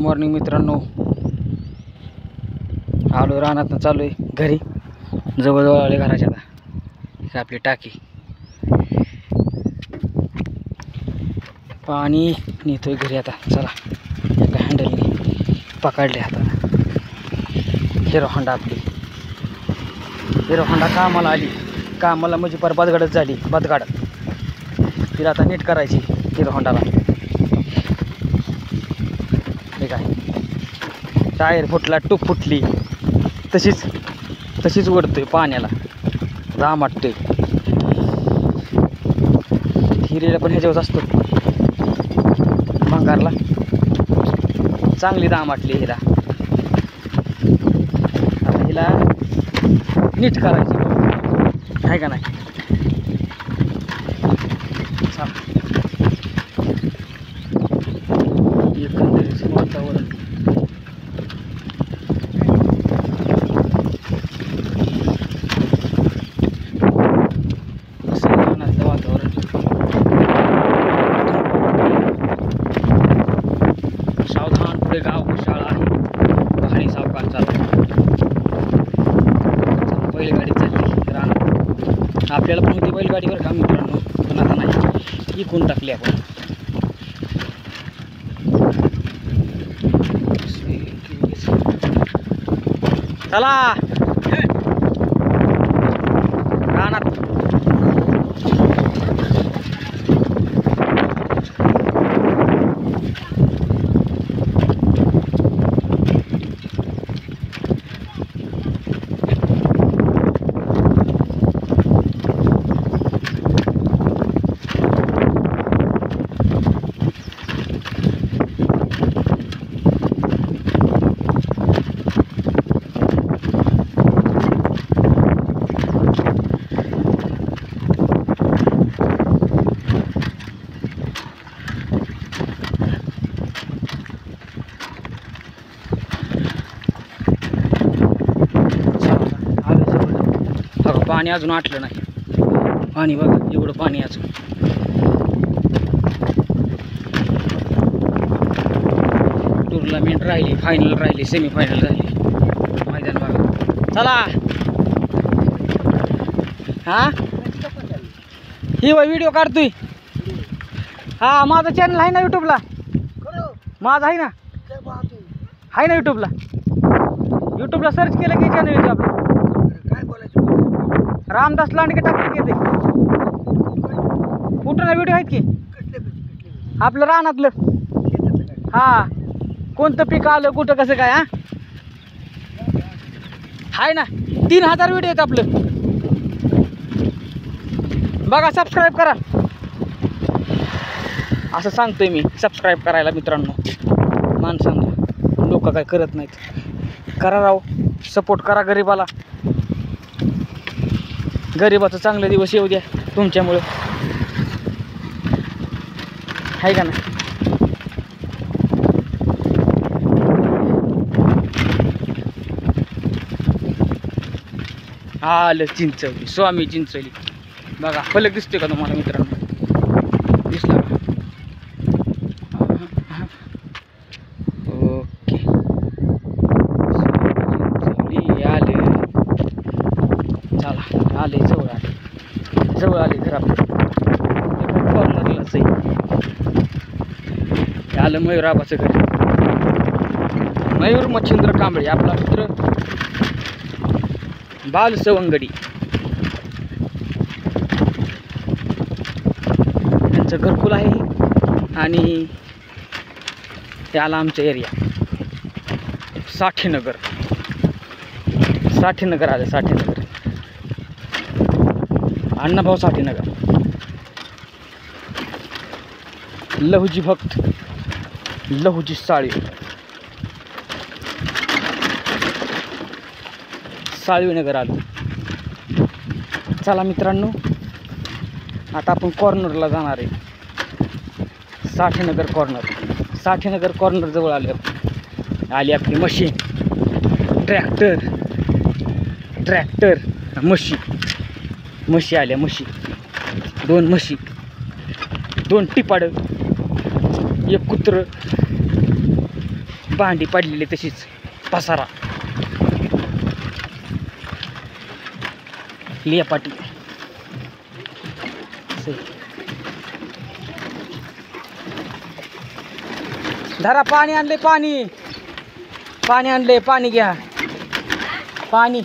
Morning मित्रांनो. आलो रानातनं चालू आहे घरी. जवळजवळ आले घराच्या. आता आपली टाकी पाणी नेतोय घरी. आता चला एका हँडलने पकडले हाताला. हिरो होंडा आपली हिरो होंडा कामाला आली. कामाला म्हणजे पर बदगाडच झाली. बदगाड तिला आता नीट करायची हिरो होंडाला. ठीक आहे. टायर फुटला, टूप फुटली, तशीच ओढतोय पाण्याला. दाम वाटतोय. हिरेला पण ह्याच्यावर असतो भंगारला. चांगली दाम वाटली हिला. आता हिला नीट करायची आहे का नाही. एकंदरीत वातावरण वातावरण सावधान पुढे गाव शाळा आहे. भारी सावकाश चालू. बैलगाडी चालली रानात. आपल्याला पण होती बैलगाडीवर काम मित्रांनो, पण आता नाही. इकून टाकली आपण. चला रानात. पाणी अजून आटलं नाही. पाणी बघा एवढं पाणी अजून. टुर्नामेंट राहिली, फायनल राहिली, सेमीफायनल राहिली. मैदान बघा. चला हा ही व्हिडिओ काढतोय. हा माझा चॅनल आहे ना यूट्यूबला. माझा आहे ना यूट्यूबला. यूट्यूबला सर्च केलं की चॅनल येते आपलं. रामदास लांडगे टाकले येते. कुठं ना व्हिडिओ आहेत की आपलं रानातलं. हा कोणतं पीक आलं कुठं कसं काय. हा आहे ना 3000 व्हिडिओ आहेत आपलं. बघा सबस्क्राईब करा. असं सांगतोय मी सबस्क्राईब करायला मित्रांनो. माणसांना लोक काय करत नाहीत. करा राव, सपोर्ट करा गरिबाला. गरिबाचं चांगले दिवस येऊ द्या तुमच्यामुळे, आहे का नाही. आलं चिंचवली, स्वामी चिंचवली. बघा फलक दिसतोय का तुम्हाला मित्रांनो. दिसला का. ओके चिंचवली आले. चला आले जवळ आले घर आपलं. कॉर्नरलाच आहे. आलं मयूराबाचं घर. मयूर मच्छिंद्र कांबळे आपला मित्र. बाल सवंगडी त्यांचं घरकुल आहे. आणि ते आला आमच्या एरिया साठेनगर आलं. साठेनगर अण्णाभाऊ साठेनगर. लहुजी भक्त, लहुजी साळवीनगर आलो. चला मित्रांनो आता आपण कॉर्नरला जाणार आहे. साठेनगर कॉर्नर जवळ आले. आली आपली मशीन. ट्रॅक्टर म्हशी आल्या. दोन म्हशी, दोन टिपाड, एक कुत्र, भांडी पडलेली तशीच पसारा लियापाटी. धरा पाणी आणले, पाणी पाणी आणले, पाणी घ्या, पाणी.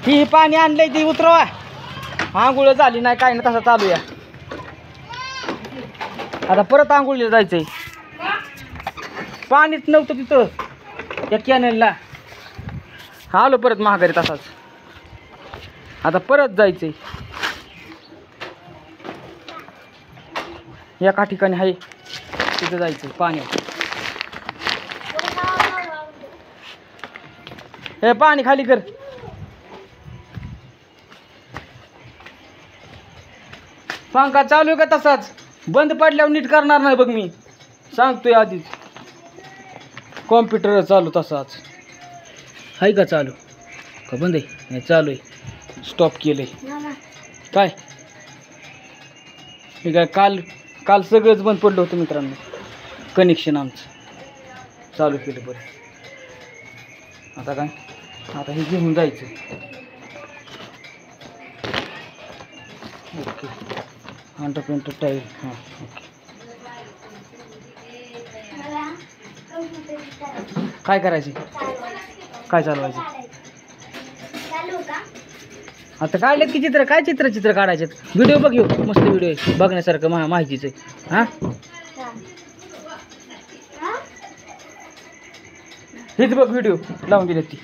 ही पाणी आणलंय ती उतरवा. आंघोळ झाली नाही काय ना तसा चालू या. आता परत आंघोळीला जायचंय. पाणीच नव्हतं तिथं या कॅनलला. आलो परत महागारी तसाच. आता परत जायचंय. एका ठिकाणी आहे तिथं जायचंय पाणी. हे पाणी खाली कर. पंखा चालू आहे का तसाच? बंद पडल्यावर नीट करणार नाही बघ मी सांगतोय आधीच. कॉम्प्युटर चालू तसाच आहे का? चालू का बंद आहे? नाही चालू आहे. स्टॉप केलंय काय? हे काय काल सगळंच बंद पडलं होतं मित्रांनो. कनेक्शन आमचं चालू केलं बरं. आता काय? आता हे घेऊन जायचं. ओके. अंडरपेंटर टाईल. हां ओके. काय करायचं? काय चालवायचं? आता काढलेत की चित्र. काय चित्र काढायचे? व्हिडिओ बघ, येऊ मस्त व्हिडिओ आहे बघण्यासारखं. माहितीच आहे. हां हेच बघ व्हिडिओ लावून दिले ती.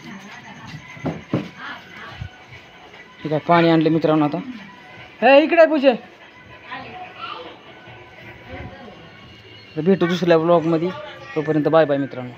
ठीक आहे. पाणी आणलं मित्रांनो. आता हे इकडे पूजे. भेटू दुसऱ्या ब्लॉगमध्ये. तोपर्यंत बाय बाय मित्रांनो.